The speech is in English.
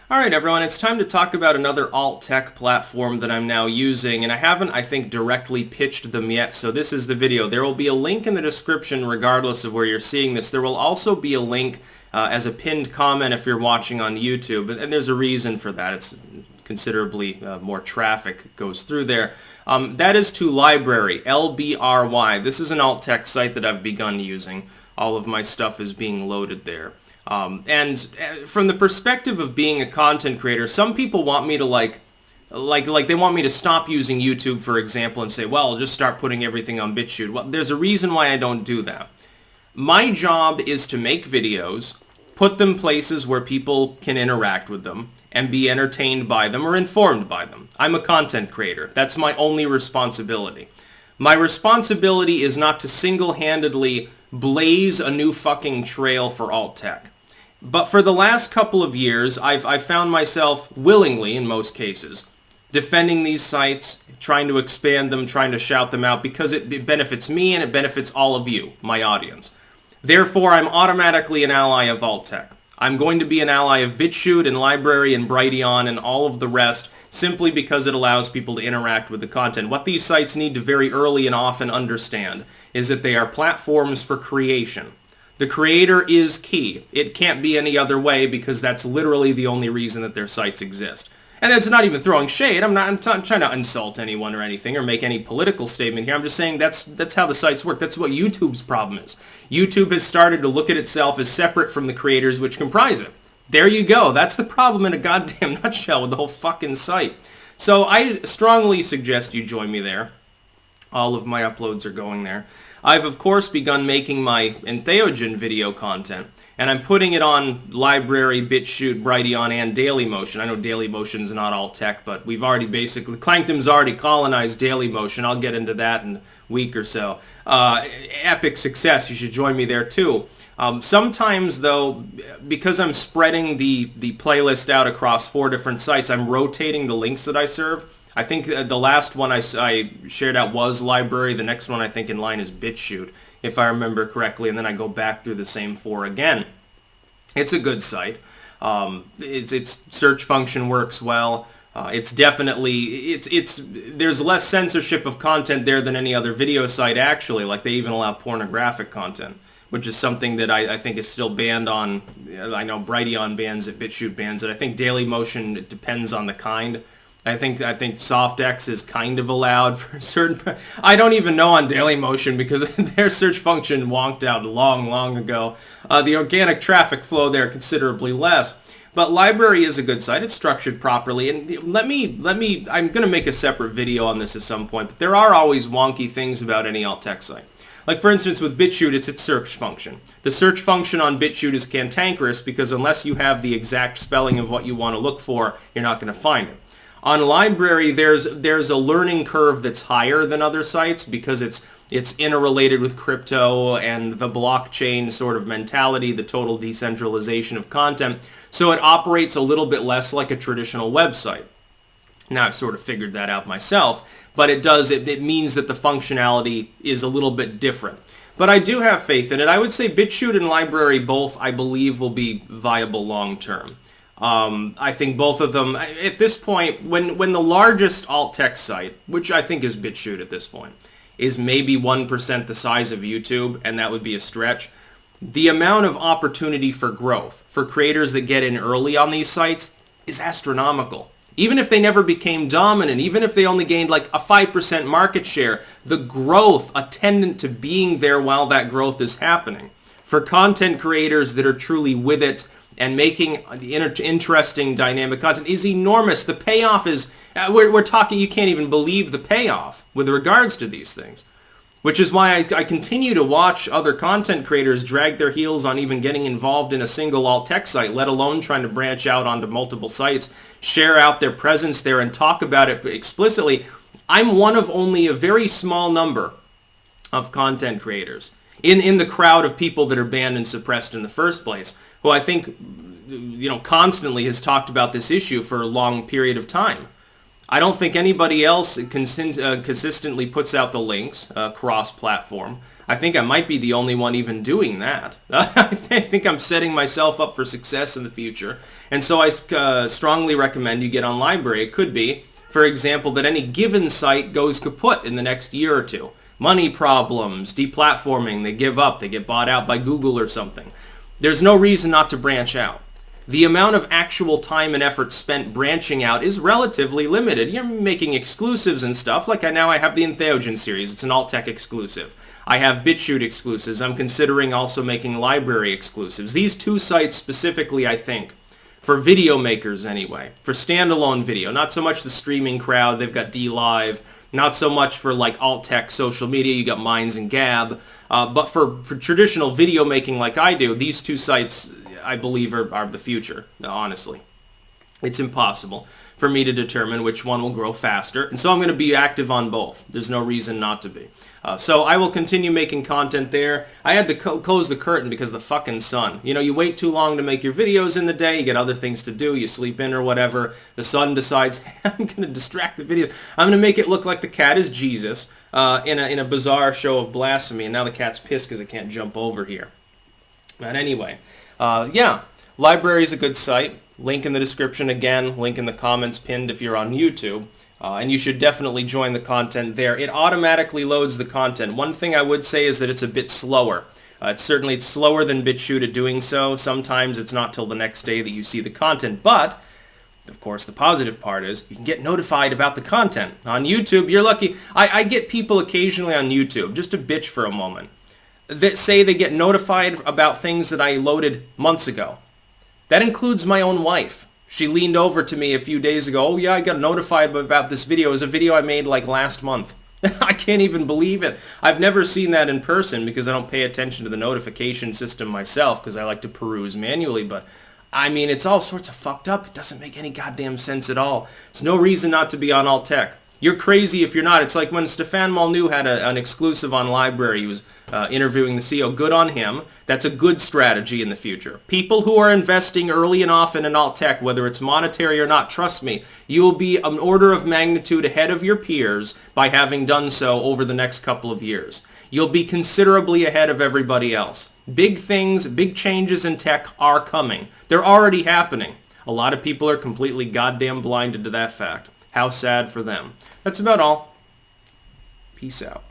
Alright everyone, it's time to talk about another alt-tech platform that I'm now using, and I haven't, I think, directly pitched them yet, so this is the video. There will be a link in the description regardless of where you're seeing this. There will also be a link as a pinned comment if you're watching on YouTube, and there's a reason for that. It's considerably more traffic goes through there. That is to LBRY, LBRY. This is an alt-tech site that I've begun using. All of my stuff is being loaded there. And from the perspective of being a content creator, some people want me to like they want me to stop using YouTube, for example, and say, well, I'll just start putting everything on BitChute. Well, there's a reason why I don't do that. My job is to make videos, put them places where people can interact with them and be entertained by them or informed by them. I'm a content creator. That's my only responsibility. My responsibility is not to single-handedly blaze a new fucking trail for alt-tech. But for the last couple of years, I've found myself willingly, in most cases, defending these sites, trying to expand them, trying to shout them out, because it benefits me and it benefits all of you, my audience. Therefore, I'm automatically an ally of alt-tech. I'm going to be an ally of BitChute and LBRY and Brighteon and all of the rest, simply because it allows people to interact with the content. What these sites need to very early and often understand is that they are platforms for creation. The creator is key. It can't be any other way because that's literally the only reason that their sites exist. And it's not even throwing shade. I'm not trying to insult anyone or anything or make any political statement here. I'm just saying that's how the sites work. That's what YouTube's problem is. YouTube has started to look at itself as separate from the creators which comprise it. There you go. That's the problem in a goddamn nutshell with the whole fucking site. So I strongly suggest you join me there. All of my uploads are going there. I've, of course, begun making my Entheogen video content, and I'm putting it on LBRY, BitChute, Brighteon, and Dailymotion. I know Dailymotion's not alt-tech, but we've already basically... Clankdom's already colonized Dailymotion. I'll get into that in a week or so. Epic success. You should join me there, too. Sometimes, though, because I'm spreading the playlist out across 4 different sites, I'm rotating the links that I serve. I think the last one I shared out was LBRY. The next one I think in line is BitChute, if I remember correctly, and then I go back through the same 4 again. It's a good site. Its search function works well. It's definitely there's less censorship of content there than any other video site actually. Like they even allow pornographic content, which is something that I think is still banned on. I know Brighteon bans it, BitChute bans it. I think Dailymotion, it depends on the kind. I think SoftX is kind of allowed for certain... I don't even know on Dailymotion because their search function wonked out long ago. The organic traffic flow there considerably less. But LBRY is a good site. It's structured properly. And I'm going to make a separate video on this at some point. But there are always wonky things about any alt-tech site. Like, for instance, with BitChute, it's its search function. The search function on BitChute is cantankerous because unless you have the exact spelling of what you want to look for, you're not going to find it. On LBRY, there's a learning curve that's higher than other sites because it's interrelated with crypto and the blockchain sort of mentality, the total decentralization of content. So it operates a little bit less like a traditional website. Now, I've sort of figured that out myself, but it means that the functionality is a little bit different. But I do have faith in it. I would say BitChute and LBRY both, I believe, will be viable long term. I think both of them, at this point, when the largest alt-tech site, which I think is BitChute at this point, is maybe 1% the size of YouTube, and that would be a stretch, the amount of opportunity for growth for creators that get in early on these sites is astronomical. Even if they never became dominant, even if they only gained like a 5% market share, the growth attendant to being there while that growth is happening, for content creators that are truly with it, and making interesting dynamic content is enormous. The payoff is, we're talking, you can't even believe the payoff with regards to these things. Which is why I continue to watch other content creators drag their heels on even getting involved in a single alt-tech site, let alone trying to branch out onto multiple sites, share out their presence there and talk about it explicitly. I'm one of only a very small number of content creators in the crowd of people that are banned and suppressed in the first place, who I think, constantly has talked about this issue for a long period of time. I don't think anybody else consistently puts out the links cross-platform. I think I might be the only one even doing that. I think I'm setting myself up for success in the future. And so I strongly recommend you get on LBRY. It could be, for example, that any given site goes kaput in the next year or two. Money problems, deplatforming, they give up, they get bought out by Google or something. There's no reason not to branch out. The amount of actual time and effort spent branching out is relatively limited. You're making exclusives and stuff. Like now I have the Entheogen series. It's an alt-tech exclusive. I have BitChute exclusives. I'm considering also making LBRY exclusives. These two sites specifically, I think, for video makers anyway, for standalone video, not so much the streaming crowd. They've got DLive. Not so much for like alt-tech social media. You got Minds and Gab. But for traditional video making like I do, these two sites, I believe, are the future, honestly. It's impossible for me to determine which one will grow faster, and so I'm going to be active on both. There's no reason not to be. So I will continue making content there. I had to close the curtain because of the fucking sun. You know, you wait too long to make your videos in the day, you get other things to do, you sleep in or whatever. The sun decides, I'm going to distract the videos. I'm going to make it look like the cat is Jesus in a bizarre show of blasphemy, and now the cat's pissed because it can't jump over here. But anyway, yeah, LBRY is a good site. Link in the description again, link in the comments pinned if you're on YouTube. And you should definitely join the content there. It automatically loads the content. One thing I would say is that it's a bit slower. It's slower than BitChute at doing so. Sometimes it's not till the next day that you see the content. But, of course, the positive part is you can get notified about the content. On YouTube, you're lucky. I get people occasionally on YouTube, just to bitch for a moment, that say they get notified about things that I loaded months ago. That includes my own wife. She leaned over to me a few days ago. Oh yeah, I got notified about this video. It was a video I made like last month. I can't even believe it. I've never seen that in person because I don't pay attention to the notification system myself because I like to peruse manually. But I mean, it's all sorts of fucked up. It doesn't make any goddamn sense at all. There's no reason not to be on alt tech. You're crazy if you're not. It's like when Stefan Molyneux had an exclusive on LBRY. He was interviewing the CEO. Good on him. That's a good strategy in the future. People who are investing early and often in alt tech, whether it's monetary or not, trust me, you will be an order of magnitude ahead of your peers by having done so over the next couple of years. You'll be considerably ahead of everybody else. Big things, big changes in tech are coming. They're already happening. A lot of people are completely goddamn blinded to that fact. How sad for them. That's about all. Peace out.